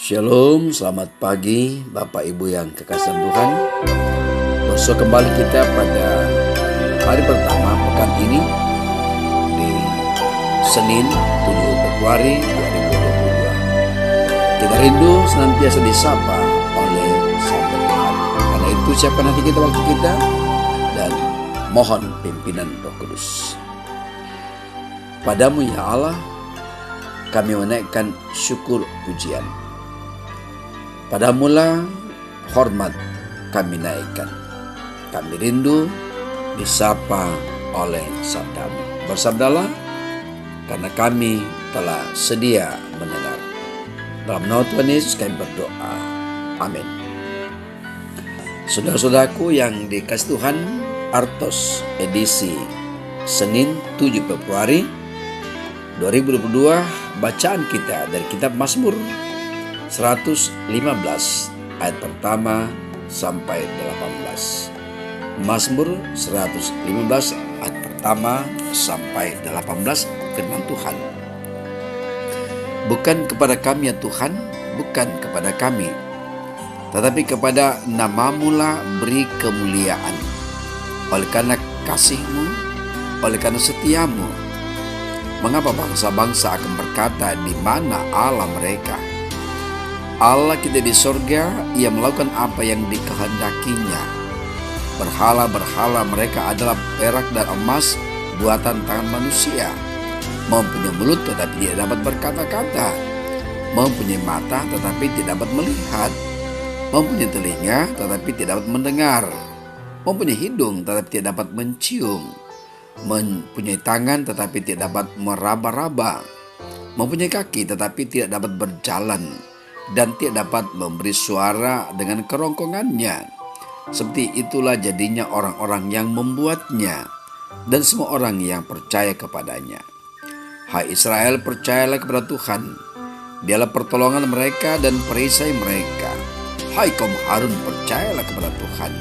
Shalom, selamat pagi Bapak Ibu yang kekasih Tuhan. Bersua kembali kita pada hari pertama pekan ini di Senin 7 Februari 2022. Kita rindu senantiasa disapa oleh sabda Tuhan. Karena itu siapkan hati kita, waktu kita, dan mohon pimpinan Roh Kudus. Padamu ya Allah, kami menaikkan syukur pujian. Padamulah hormat kami naikkan. Kami rindu disapa oleh sabdamu. Bersabdalah, karena kami telah sedia mendengar. Dalam nama Tuhan Yesus kami berdoa. Amin. Saudara-saudaraku yang dikasihi Tuhan, Artos edisi Senin 7 Februari 2022, bacaan kita dari kitab Mazmur 115 ayat pertama sampai 18. Mazmur 115 ayat pertama sampai 18, firman Tuhan. Bukan kepada kami ya Tuhan, bukan kepada kami, tetapi kepada namamu-lah beri kemuliaan. Oleh karena kasih-Mu, oleh karena setiamu, mengapa bangsa-bangsa akan berkata, di mana Allah mereka? Allah kita di sorga, Ia melakukan apa yang dikehendakinya. Berhala-berhala mereka adalah perak dan emas, buatan tangan manusia. Mempunyai mulut tetapi tidak dapat berkata-kata, mempunyai mata tetapi tidak dapat melihat, mempunyai telinga tetapi tidak dapat mendengar, mempunyai hidung tetapi tidak dapat mencium, mempunyai tangan tetapi tidak dapat meraba-raba, mempunyai kaki tetapi tidak dapat berjalan, dan tidak dapat memberi suara dengan kerongkongannya. Seperti itulah jadinya orang-orang yang membuatnya dan semua orang yang percaya kepadanya. Hai Israel, percayalah kepada Tuhan. Dialah pertolongan mereka dan perisai mereka. Hai kaum Harun, percayalah kepada Tuhan.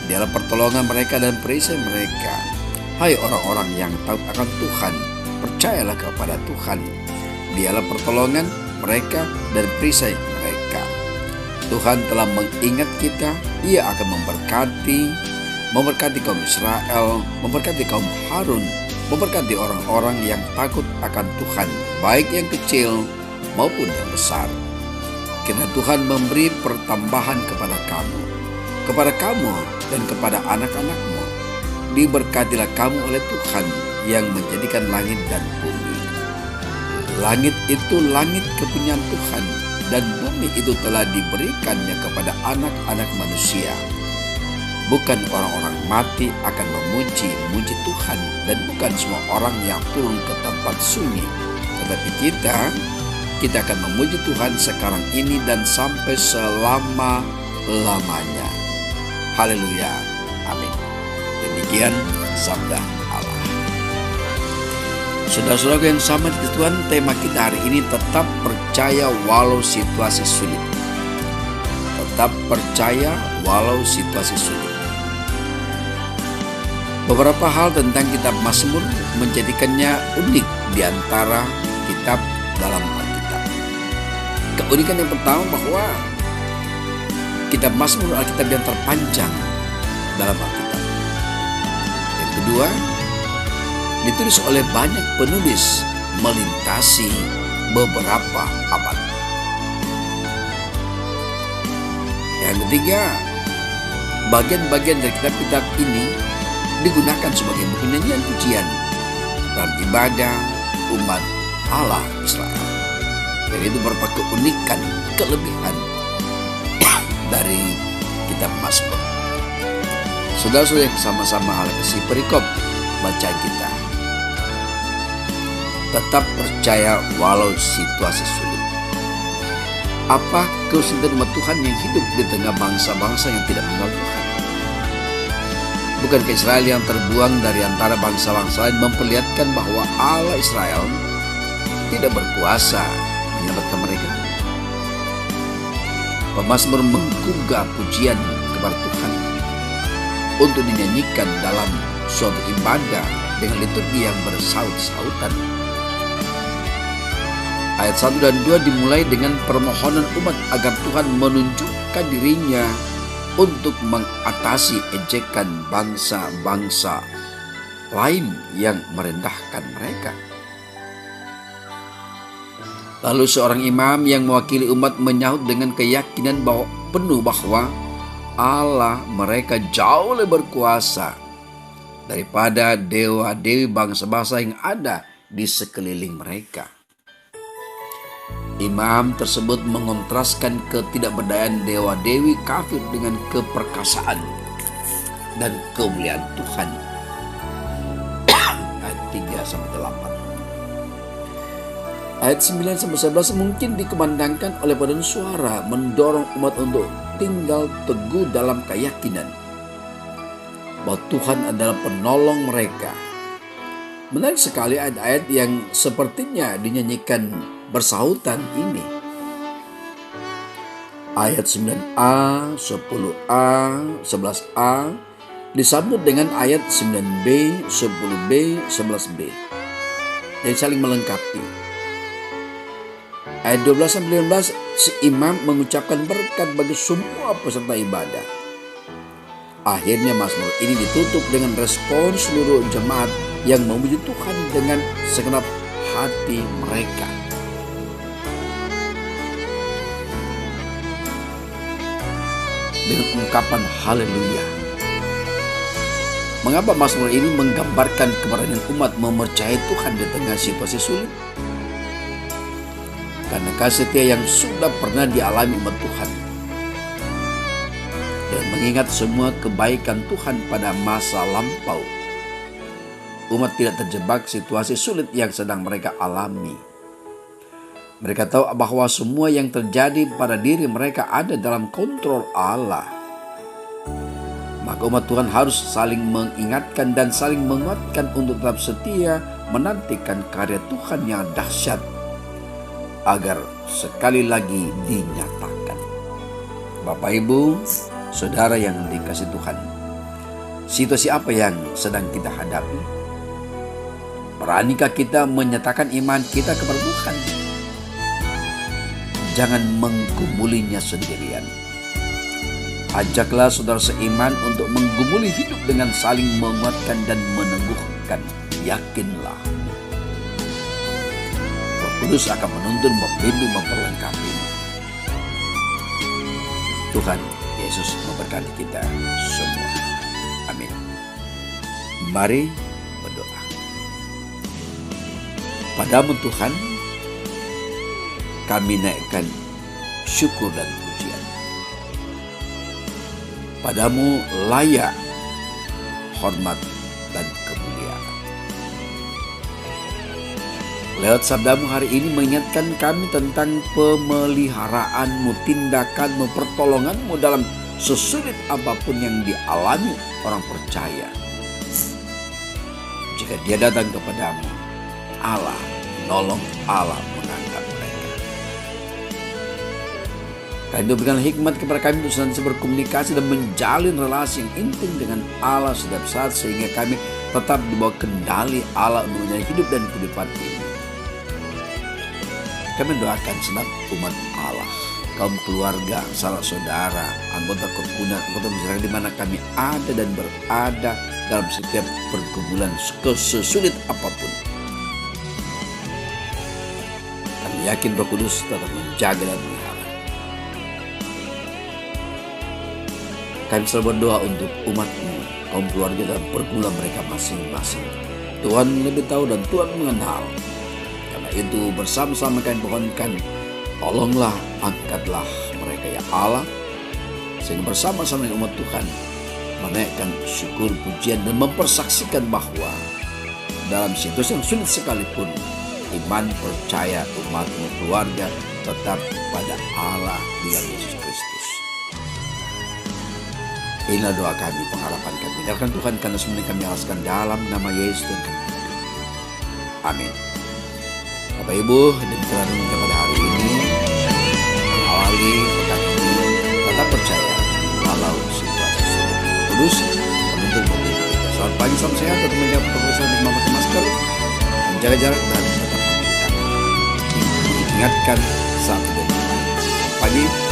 Dialah pertolongan mereka dan perisai mereka. Hai orang-orang yang tahu akan Tuhan, percayalah kepada Tuhan. Dialah pertolongan mereka dan perisai mereka. Tuhan telah mengingat kita. Ia akan memberkati kaum Israel, memberkati kaum Harun, memberkati orang-orang yang takut akan Tuhan, baik yang kecil maupun yang besar. Karena Tuhan memberi pertambahan kepada kamu dan kepada anak-anakmu. Diberkatilah kamu oleh Tuhan yang menjadikan langit dan bumi. Langit itu langit kepunyaan Tuhan, dan bumi itu telah diberikannya kepada anak-anak manusia. Bukan orang-orang mati akan memuji Tuhan, dan bukan semua orang yang turun ke tempat sunyi, tetapi kita akan memuji Tuhan sekarang ini dan sampai selama-lamanya. Haleluya. Amin. Demikian sabda Allah. Saudara-saudara yang sama di Tuhan, tema kita hari ini tetap percaya walau situasi sulit. Tetap percaya walau situasi sulit. Beberapa hal tentang kitab Mazmur menjadikannya unik di antara kitab dalam Alkitab. Keunikan yang pertama bahwa kitab Mazmur adalah kitab yang terpanjang dalam Alkitab. Yang kedua, ditulis oleh banyak penulis melintasi beberapa abad. Yang ketiga, bagian-bagian dari kitab-kitab ini digunakan sebagai buku nyanyian pujian dalam ibadah umat Allah Israel. Dan itu merupakan keunikan, kelebihan dari kitab Mazmur. Saudara-saudara yang sama-sama hal kasih perikop bacaan kita. Tetap percaya walau situasi sulit. Apa kesulitan umat Tuhan yang hidup di tengah bangsa-bangsa yang tidak mengenal Tuhan? Bukankah Israel yang terbuang dari antara bangsa-bangsa lain memperlihatkan bahwa Allah Israel tidak berkuasa menyelamatkan mereka? Pemazmur menggugah pujian kepada Tuhan untuk dinyanyikan dalam suatu ibadah dengan liturgi yang bersaut-sautan. Ayat 1 dan 2 dimulai dengan permohonan umat agar Tuhan menunjukkan dirinya untuk mengatasi ejekan bangsa-bangsa lain yang merendahkan mereka. Lalu seorang imam yang mewakili umat menyahut dengan keyakinan penuh bahwa Allah mereka jauh lebih berkuasa daripada dewa-dewi bangsa-bangsa yang ada di sekeliling mereka. Imam tersebut mengontraskan ketidakberdayaan dewa-dewi kafir dengan keperkasaan dan kemuliaan Tuhan. Ayat 3-8. Ayat 9-11 mungkin dikumandangkan oleh paduan suara mendorong umat untuk tinggal teguh dalam keyakinan bahwa Tuhan adalah penolong mereka. Menarik sekali ayat-ayat yang sepertinya dinyanyikan bersahutan ini. Ayat 9a, 10a, 11a disambut dengan ayat 9b, 10b, 11b. Dan saling melengkapi. Ayat 12-15 si imam mengucapkan berkat bagi semua peserta ibadah. Akhirnya mazmur ini ditutup dengan respon seluruh jemaat yang memuji Tuhan dengan segenap hati mereka. Dengan ungkapan haleluya. Mengapa mazmur ini menggambarkan keberanian umat mempercayai Tuhan di tengah situasi sulit? Karena kasih setia yang sudah pernah dialami umat Tuhan dan mengingat semua kebaikan Tuhan pada masa lampau, umat tidak terjebak situasi sulit yang sedang mereka alami. Mereka tahu bahwa semua yang terjadi pada diri mereka ada dalam kontrol Allah. Maka umat Tuhan harus saling mengingatkan dan saling menguatkan untuk tetap setia menantikan karya Tuhan yang dahsyat agar sekali lagi dinyatakan. Bapak, Ibu, Saudara yang dikasihi Tuhan, situasi apa yang sedang kita hadapi? Beranikah kita menyatakan iman kita kepada Tuhan? Jangan menggumulinya sendirian. Ajaklah saudara seiman untuk menggumuli hidup dengan saling menguatkan dan meneguhkan. Yakinlah, Roh Kudus akan menuntun, membimbing, memperlengkapimu. Tuhan Yesus memberkati kita semua. Amin. Mari berdoa. Padamu Tuhan, kami naikkan syukur dan pujian. Padamu layak hormat dan kemuliaan. Lewat sabdamu hari ini mengingatkan kami tentang pemeliharaanmu, tindakanmu, pertolonganmu dalam sesulit apapun yang dialami orang percaya. Jika dia datang kepadamu, Allah menolong, Allah mengangkat mereka. Kami berikan hikmat kepada kami untuk senantiasa berkomunikasi dan menjalin relasi yang intim dengan Allah setiap saat, sehingga kami tetap di bawah kendali Allah untuk menjalani hidup dan kehidupan ini. Kami doakan senap umat Allah, kaum keluarga, sanak saudara, anggota kerukunan, anggota masyarakat di mana kami ada dan berada dalam setiap pergumulan sesulit apapun. Kami yakin Roh Kudus tetap menjaga dan melihara. Kami selalu berdoa untuk umat-Mu, kaum keluarga dalam pergumulan mereka masing-masing. Tuhan lebih tahu dan Tuhan mengenal. Karena itu bersama-sama kami mohonkan, tolonglah, angkatlah mereka ya Allah, sehingga bersama-sama dengan umat Tuhan menaikkan syukur, pujian, dan mempersaksikan bahwa dalam situasi yang sulit sekalipun, iman percaya umat-Mu keluarga tetap pada Allah yang Yesus Kristus. Inilah doa kami, pengharapan kami. Dengarkan Tuhan, karena semua kami alaskan dalam nama Yesus Tuhan kami. Amin. Bapak Ibu, demikian renungan pada hari ini mengawali pekan ini, tetap percaya walau situasi sulit. Kudus menuntun pemimpin kita. Selamat pagi, salam sehat, tetap menjaga protokol kesehatan, memakai masker, menjaga jarak, dan tetap mencuci tangan. mengingatkan satu dengan lain. Pagi